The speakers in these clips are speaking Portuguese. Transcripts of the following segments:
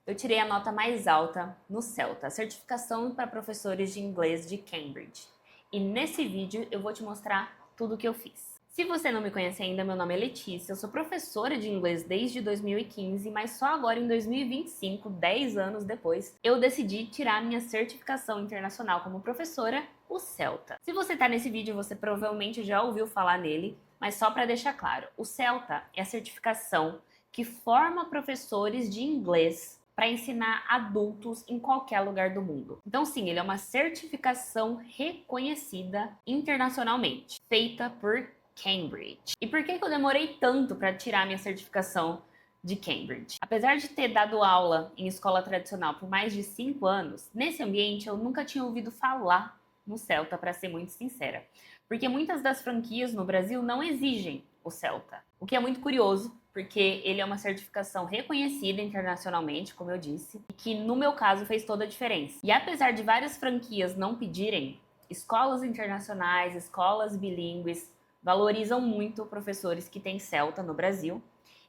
Eu tirei a nota mais alta no CELTA, a certificação para professores de inglês de Cambridge. E nesse vídeo eu vou te mostrar tudo o que eu fiz. Se você não me conhece ainda, meu nome é Letícia, eu sou professora de inglês desde 2015, mas só agora em 2025, 10 anos depois, eu decidi tirar minha certificação internacional como professora, o CELTA. Se você está nesse vídeo, você provavelmente já ouviu falar nele, mas só para deixar claro, o CELTA é a certificação que forma professores de inglês para ensinar adultos em qualquer lugar do mundo. Então sim, ele é uma certificação reconhecida internacionalmente, feita por Cambridge. E por que eu demorei tanto para tirar minha certificação de Cambridge? Apesar de ter dado aula em escola tradicional por mais de 5 anos, nesse ambiente eu nunca tinha ouvido falar no CELTA, para ser muito sincera. Porque muitas das franquias no Brasil não exigem o CELTA, o que é muito curioso, porque ele é uma certificação reconhecida internacionalmente, como eu disse, e que no meu caso fez toda a diferença. E apesar de várias franquias não pedirem, escolas internacionais, escolas bilíngues valorizam muito professores que têm CELTA no Brasil.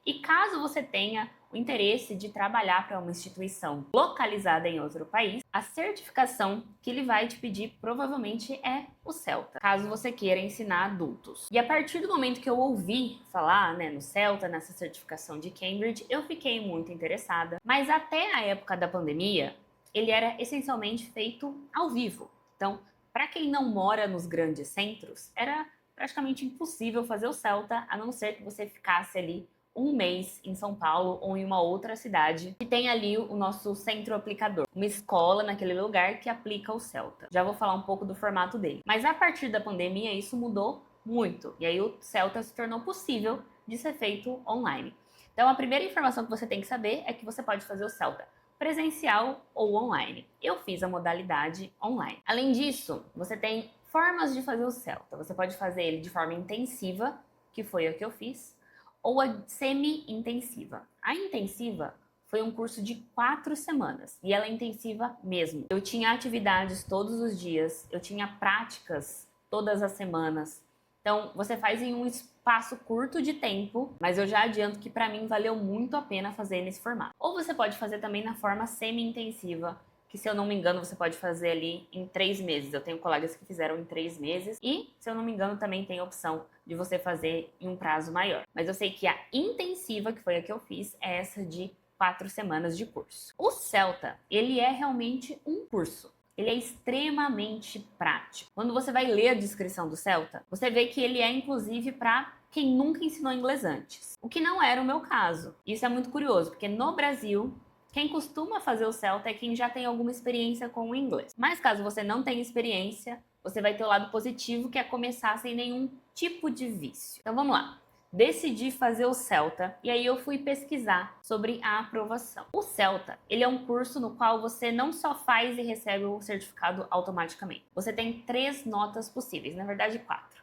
E caso você tenha o interesse de trabalhar para uma instituição localizada em outro país, a certificação que ele vai te pedir provavelmente é o CELTA, caso você queira ensinar adultos. E a partir do momento que eu ouvi falar, no CELTA, nessa certificação de Cambridge, eu fiquei muito interessada. Mas até a época da pandemia, ele era essencialmente feito ao vivo. Então, para quem não mora nos grandes centros, era praticamente impossível fazer o CELTA, a não ser que você ficasse ali um mês em São Paulo ou em uma outra cidade que tem ali o nosso centro aplicador, uma escola naquele lugar que aplica o CELTA. Já vou falar um pouco do formato dele. Mas a partir da pandemia isso mudou muito, e aí o CELTA se tornou possível de ser feito online. Então a primeira informação que você tem que saber é que você pode fazer o CELTA presencial ou online. Eu fiz a modalidade online. Além disso, você tem formas de fazer o CELTA. Você pode fazer ele de forma intensiva, que foi a que eu fiz, ou a semi-intensiva. A intensiva foi um curso de 4 semanas e ela é intensiva mesmo. Eu tinha atividades todos os dias, eu tinha práticas todas as semanas. Então, você faz em um espaço curto de tempo, mas eu já adianto que para mim valeu muito a pena fazer nesse formato. Ou você pode fazer também na forma semi-intensiva, que se eu não me engano você pode fazer ali em 3 meses. Eu tenho colegas que fizeram em 3 meses e, se eu não me engano, também tem a opção de você fazer em um prazo maior. Mas eu sei que a intensiva, que foi a que eu fiz, é essa de 4 semanas de curso. O CELTA, ele é realmente um curso. Ele é extremamente prático. Quando você vai ler a descrição do CELTA, você vê que ele é inclusive para quem nunca ensinou inglês antes. O que não era o meu caso. Isso é muito curioso, porque no Brasil, quem costuma fazer o CELTA é quem já tem alguma experiência com o inglês. Mas caso você não tenha experiência, você vai ter o lado positivo, que é começar sem nenhum tipo de vício. Então vamos lá. Decidi fazer o CELTA e aí eu fui pesquisar sobre a aprovação. O CELTA, ele é um curso no qual você não só faz e recebe o certificado automaticamente. Você tem 3 notas possíveis, na verdade 4.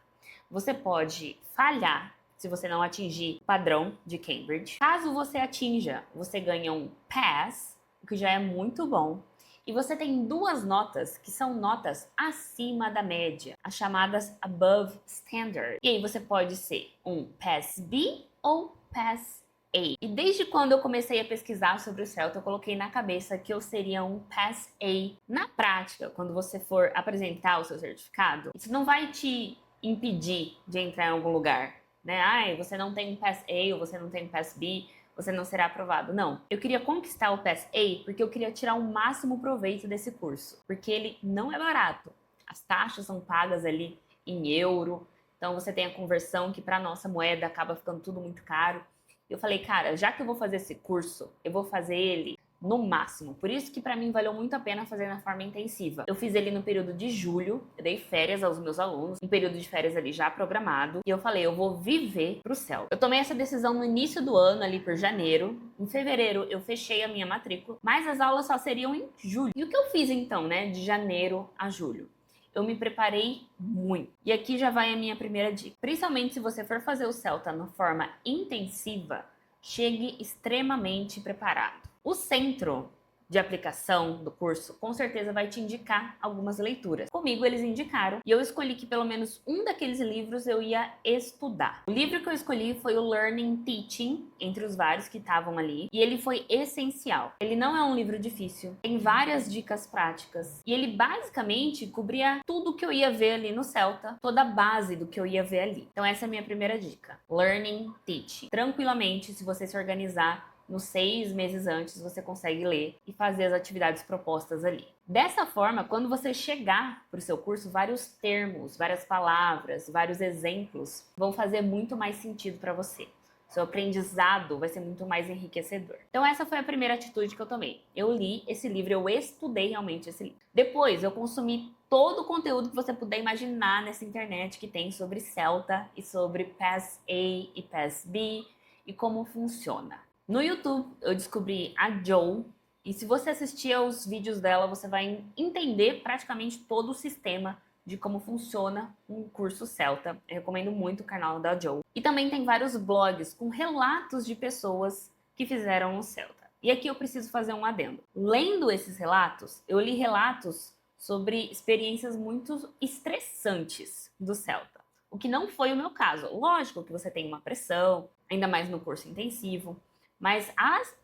Você pode falhar se você não atingir o padrão de Cambridge. Caso você atinja, você ganha um pass, o que já é muito bom. E você tem 2 notas que são notas acima da média, as chamadas above standard. E aí você pode ser um pass B ou pass A. E desde quando eu comecei a pesquisar sobre o CELTA, eu coloquei na cabeça que eu seria um pass A. Na prática, quando você for apresentar o seu certificado, isso não vai te impedir de entrar em algum lugar, né? Ai, você não tem um pass A ou você não tem um pass B, você não será aprovado. Não, eu queria conquistar o Pass A porque eu queria tirar o máximo proveito desse curso, porque ele não é barato. As taxas são pagas ali em euro, então você tem a conversão que para nossa moeda acaba ficando tudo muito caro. Eu falei, cara, já que eu vou fazer esse curso, eu vou fazer ele no máximo. Por isso que para mim valeu muito a pena fazer na forma intensiva. Eu fiz ele no período de julho, eu dei férias aos meus alunos, um período de férias ali já programado, e eu falei, eu vou viver pro CELTA. Eu tomei essa decisão no início do ano, ali por janeiro. Em fevereiro eu fechei a minha matrícula, mas as aulas só seriam em julho. E o que eu fiz então, de janeiro a julho? Eu me preparei muito. E aqui já vai a minha primeira dica. Principalmente se você for fazer o CELTA na forma intensiva, chegue extremamente preparado. O centro de aplicação do curso, com certeza vai te indicar algumas leituras. Comigo eles indicaram e eu escolhi que pelo menos um daqueles livros eu ia estudar. O livro que eu escolhi foi o Learning Teaching, entre os vários que estavam ali, e ele foi essencial. Ele não é um livro difícil, tem várias dicas práticas e ele basicamente cobria tudo que eu ia ver ali no Celta, toda a base do que eu ia ver ali. Então essa é a minha primeira dica. Learning Teaching. Tranquilamente, se você se organizar, nos 6 meses antes você consegue ler e fazer as atividades propostas ali. Dessa forma, quando você chegar para o seu curso, vários termos, várias palavras, vários exemplos vão fazer muito mais sentido para você. Seu aprendizado vai ser muito mais enriquecedor. Então essa foi a primeira atitude que eu tomei. Eu li esse livro, eu estudei realmente esse livro. Depois eu consumi todo o conteúdo que você puder imaginar nessa internet que tem sobre Celta e sobre PAS A e PAS B e como funciona. No YouTube, eu descobri a Jo, e se você assistir aos vídeos dela, você vai entender praticamente todo o sistema de como funciona um curso Celta. Eu recomendo muito o canal da Jo. E também tem vários blogs com relatos de pessoas que fizeram o Celta. E aqui eu preciso fazer um adendo. Lendo esses relatos, eu li relatos sobre experiências muito estressantes do Celta. O que não foi o meu caso. Lógico que você tem uma pressão, ainda mais no curso intensivo. Mas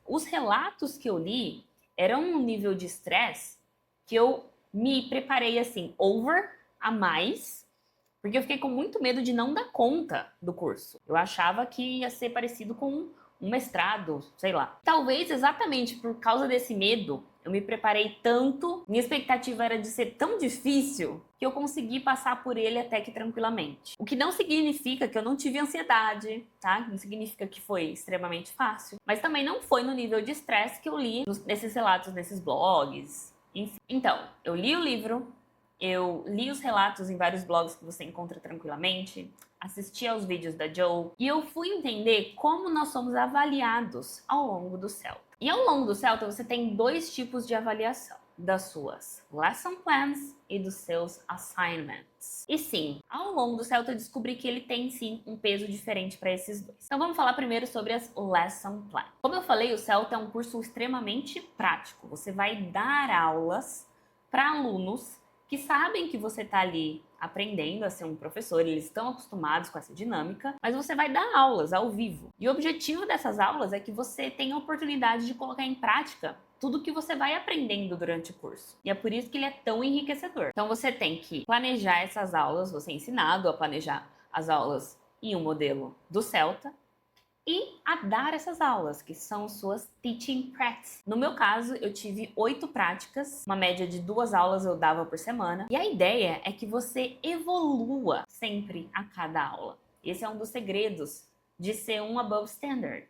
os relatos que eu li eram um nível de estresse que eu me preparei assim, a mais, porque eu fiquei com muito medo de não dar conta do curso. Eu achava que ia ser parecido com um mestrado, sei lá. Talvez exatamente por causa desse medo, eu me preparei tanto, minha expectativa era de ser tão difícil que eu consegui passar por ele até que tranquilamente. O que não significa que eu não tive ansiedade, tá? Não significa que foi extremamente fácil, mas também não foi no nível de estresse que eu li nesses relatos, nesses blogs, enfim. Então, eu li o livro, eu li os relatos em vários blogs que você encontra tranquilamente, assisti aos vídeos da Jo e eu fui entender como nós somos avaliados ao longo do Celta. E ao longo do Celta você tem 2 tipos de avaliação, das suas lesson plans e dos seus assignments. E sim, ao longo do Celta eu descobri que ele tem sim um peso diferente para esses dois. Então vamos falar primeiro sobre as lesson plans. Como eu falei, o Celta é um curso extremamente prático. Você vai dar aulas para alunos que sabem que você está ali aprendendo a ser um professor, eles estão acostumados com essa dinâmica, mas você vai dar aulas ao vivo. E o objetivo dessas aulas é que você tenha a oportunidade de colocar em prática tudo que você vai aprendendo durante o curso. E é por isso que ele é tão enriquecedor. Então você tem que planejar essas aulas, você é ensinado a planejar as aulas em um modelo do Celta, e a dar essas aulas, que são suas teaching practice. No meu caso, eu tive 8 práticas, uma média de 2 aulas eu dava por semana, e a ideia é que você evolua sempre a cada aula. Esse é um dos segredos de ser um above standard.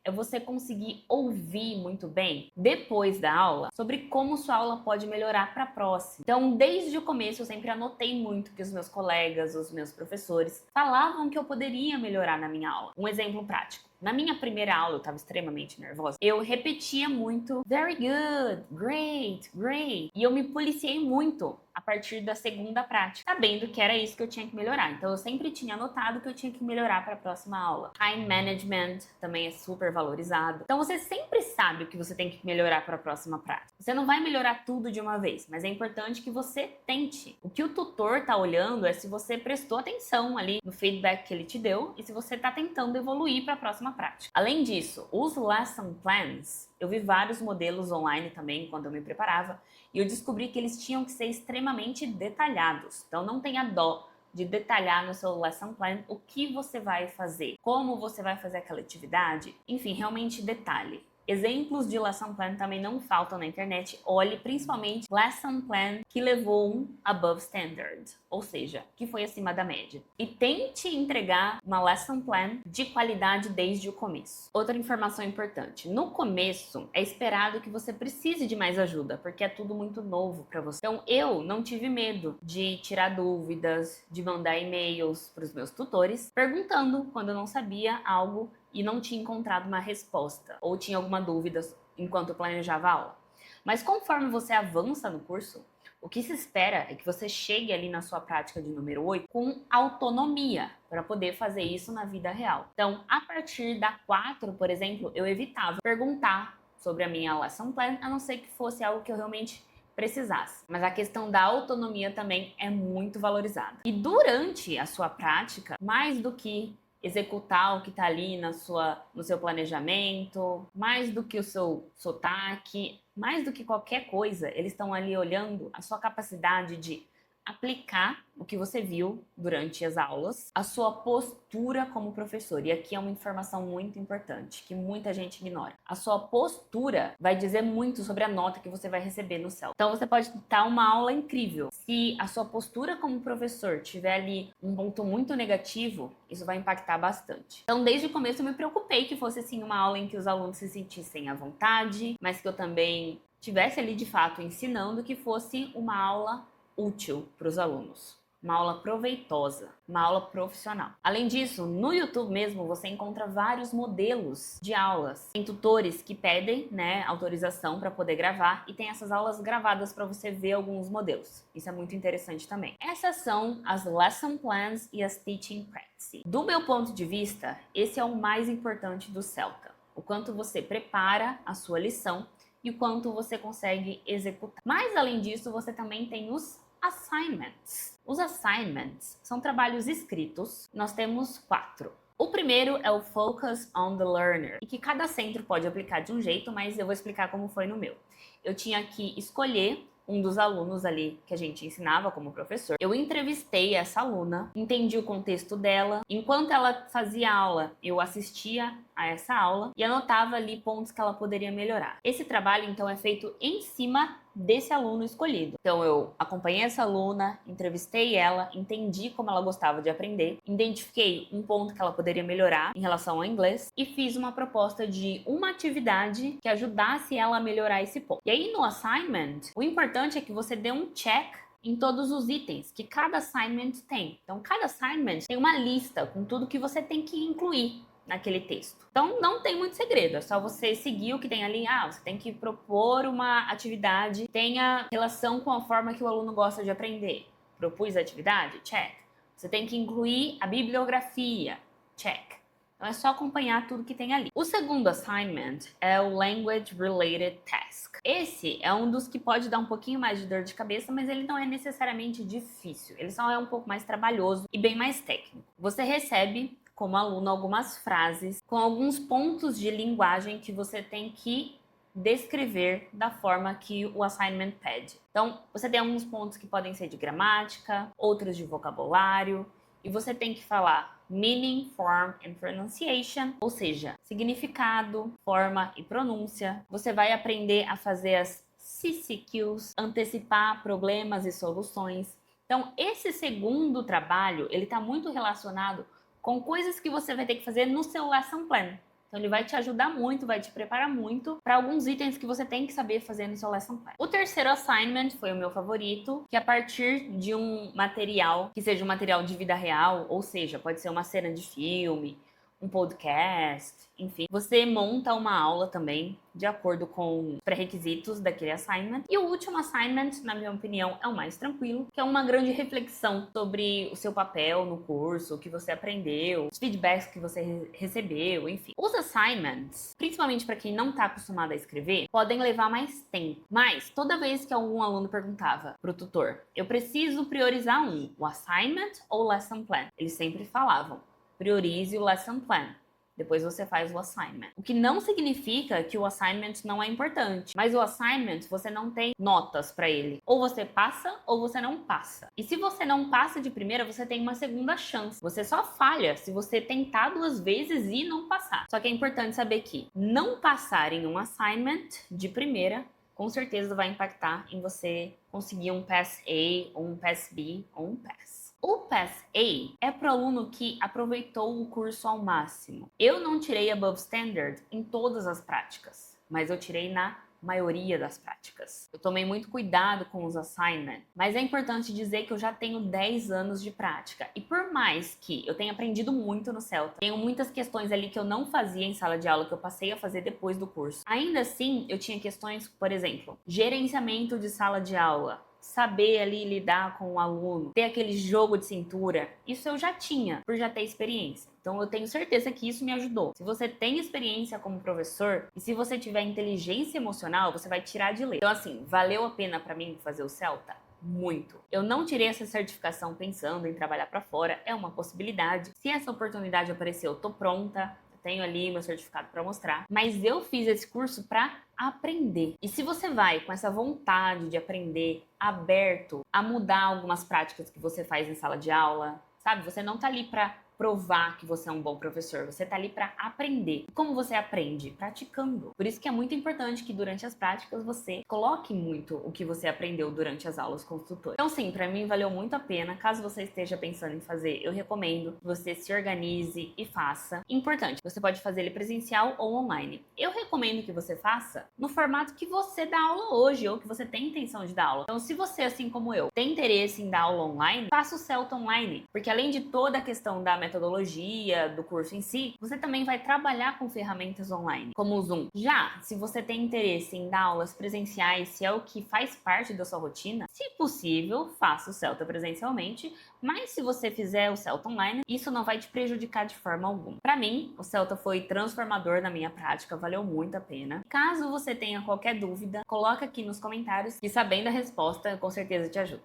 É você conseguir ouvir muito bem, depois da aula, sobre como sua aula pode melhorar para a próxima. Então, desde o começo, eu sempre anotei muito que os meus colegas, os meus professores, falavam que eu poderia melhorar na minha aula. Um exemplo prático. Na minha primeira aula, eu estava extremamente nervosa, eu repetia muito very good, great, great. E eu me policiei muito a partir da segunda prática, sabendo que era isso que eu tinha que melhorar. Então eu sempre tinha anotado que eu tinha que melhorar para a próxima aula. Time management também é super valorizado. Então você sempre sabe o que você tem que melhorar para a próxima prática. Você não vai melhorar tudo de uma vez, mas é importante que você tente. O que o tutor tá olhando é se você prestou atenção ali no feedback que ele te deu e se você tá tentando evoluir para a próxima prática. Além disso, os lesson plans, eu vi vários modelos online também quando eu me preparava, e eu descobri que eles tinham que ser extremamente detalhados. Então não tenha dó de detalhar no seu lesson plan o que você vai fazer, como você vai fazer aquela atividade, enfim, realmente detalhe. Exemplos de lesson plan também não faltam na internet. Olhe principalmente lesson plan que levou um above standard, ou seja, que foi acima da média. E tente entregar uma lesson plan de qualidade desde o começo. Outra informação importante, no começo é esperado que você precise de mais ajuda, porque é tudo muito novo para você. Então eu não tive medo de tirar dúvidas, de mandar e-mails para os meus tutores, perguntando quando eu não sabia algo e não tinha encontrado uma resposta, ou tinha alguma dúvida enquanto eu planejava a aula. Mas conforme você avança no curso, o que se espera é que você chegue ali na sua prática de número 8 com autonomia para poder fazer isso na vida real. Então, a partir da 4, por exemplo, eu evitava perguntar sobre a minha lesson plan, a não ser que fosse algo que eu realmente precisasse. Mas a questão da autonomia também é muito valorizada. E durante a sua prática, mais do que executar o que está ali no seu planejamento, mais do que o seu sotaque, mais do que qualquer coisa, eles estão ali olhando a sua capacidade de aplicar o que você viu durante as aulas, a sua postura como professor. E aqui é uma informação muito importante, que muita gente ignora. A sua postura vai dizer muito sobre a nota que você vai receber no CELTA. Então você pode dar uma aula incrível. Se a sua postura como professor tiver ali um ponto muito negativo, isso vai impactar bastante. Então desde o começo eu me preocupei que fosse assim uma aula em que os alunos se sentissem à vontade, mas que eu também tivesse ali de fato ensinando, que fosse uma aula útil para os alunos, uma aula proveitosa, uma aula profissional. Além disso, no YouTube mesmo você encontra vários modelos de aulas. Tem tutores que pedem, autorização para poder gravar, e tem essas aulas gravadas para você ver alguns modelos. Isso é muito interessante também. Essas são as lesson plans e as teaching practice. Do meu ponto de vista, esse é o mais importante do CELTA. O quanto você prepara a sua lição e o quanto você consegue executar. Mas além disso, você também tem os assignments. Os assignments são trabalhos escritos. Nós temos 4. O primeiro é o Focus on the Learner, e que cada centro pode aplicar de um jeito, mas eu vou explicar como foi no meu. Eu tinha que escolher um dos alunos ali que a gente ensinava como professor. Eu entrevistei essa aluna, entendi o contexto dela. Enquanto ela fazia aula, eu assistia a essa aula e anotava ali pontos que ela poderia melhorar. Esse trabalho, então, é feito em cima desse aluno escolhido. Então, eu acompanhei essa aluna, entrevistei ela, entendi como ela gostava de aprender, identifiquei um ponto que ela poderia melhorar em relação ao inglês e fiz uma proposta de uma atividade que ajudasse ela a melhorar esse ponto. E aí, no assignment, o importante é que você dê um check em todos os itens que cada assignment tem. Então, cada assignment tem uma lista com tudo que você tem que incluir naquele texto. Então não tem muito segredo, é só você seguir o que tem ali. Você tem que propor uma atividade que tenha relação com a forma que o aluno gosta de aprender. Propus a atividade? Check. Você tem que incluir a bibliografia? Check. Então é só acompanhar tudo que tem ali. O segundo assignment é o Language Related Task. Esse é um dos que pode dar um pouquinho mais de dor de cabeça, mas ele não é necessariamente difícil. Ele só é um pouco mais trabalhoso e bem mais técnico. Você recebe como aluno algumas frases com alguns pontos de linguagem que você tem que descrever da forma que o assignment pede. Então, você tem alguns pontos que podem ser de gramática, outros de vocabulário, e você tem que falar meaning, form and pronunciation, ou seja, significado, forma e pronúncia. Você vai aprender a fazer as CCQs, antecipar problemas e soluções. Então, esse segundo trabalho, ele está muito relacionado com coisas que você vai ter que fazer no seu lesson plan. Então ele vai te ajudar muito, vai te preparar muito para alguns itens que você tem que saber fazer no seu lesson plan. O terceiro assignment foi o meu favorito, que a partir de um material, que seja um material de vida real, ou seja, pode ser uma cena de filme, um podcast, enfim. Você monta uma aula também, de acordo com os pré-requisitos daquele assignment. E o último assignment, na minha opinião, é o mais tranquilo, que é uma grande reflexão sobre o seu papel no curso, o que você aprendeu, os feedbacks que você recebeu, enfim. Os assignments, principalmente para quem não está acostumado a escrever, podem levar mais tempo. Mas, toda vez que algum aluno perguntava para o tutor, eu preciso priorizar o assignment ou o lesson plan? Eles sempre falavam, priorize o lesson plan. Depois você faz o assignment. O que não significa que o assignment não é importante. Mas o assignment, você não tem notas para ele. Ou você passa ou você não passa. E se você não passa de primeira, você tem uma segunda chance. Você só falha se você tentar 2 vezes e não passar. Só que é importante saber que não passar em um assignment de primeira, com certeza vai impactar em você conseguir um Pass A, ou um Pass B, ou um Pass. O Pass A é para o aluno que aproveitou o curso ao máximo. Eu não tirei Above Standard em todas as práticas, mas eu tirei na maioria das práticas. Eu tomei muito cuidado com os assignments, mas é importante dizer que eu já tenho 10 anos de prática. E por mais que eu tenha aprendido muito no CELTA, tenho muitas questões ali que eu não fazia em sala de aula, que eu passei a fazer depois do curso. Ainda assim, eu tinha questões, por exemplo, gerenciamento de sala de aula, saber ali lidar com o aluno, ter aquele jogo de cintura, isso eu já tinha, por já ter experiência. Então eu tenho certeza que isso me ajudou. Se você tem experiência como professor e se você tiver inteligência emocional, você vai tirar de letra. Então assim, valeu a pena para mim fazer o Celta? Muito. Eu não tirei essa certificação pensando em trabalhar para fora, é uma possibilidade. Se essa oportunidade aparecer, eu tô pronta. Tenho ali meu certificado para mostrar, mas eu fiz esse curso para aprender. E se você vai com essa vontade de aprender, aberto a mudar algumas práticas que você faz em sala de aula, sabe? Você não tá ali para provar que você é um bom professor, você tá ali para aprender. Como você aprende? Praticando. Por isso que é muito importante que durante as práticas você coloque muito o que você aprendeu durante as aulas com o tutor. Então sim, para mim valeu muito a pena. Caso você esteja pensando em fazer, eu recomendo que você se organize e faça. Importante, você pode fazer ele presencial ou online. Eu recomendo que você faça no formato que você dá aula hoje ou que você tem intenção de dar aula. Então se você, assim como eu, tem interesse em dar aula online, faça o Celta online, porque além de toda a questão da metodologia do curso em si, você também vai trabalhar com ferramentas online, como o Zoom. Já, se você tem interesse em dar aulas presenciais, se é o que faz parte da sua rotina, se possível, faça o Celta presencialmente, mas se você fizer o Celta online, isso não vai te prejudicar de forma alguma. Para mim, o Celta foi transformador na minha prática, valeu muito a pena. Caso você tenha qualquer dúvida, coloca aqui nos comentários e sabendo a resposta, eu com certeza te ajudo.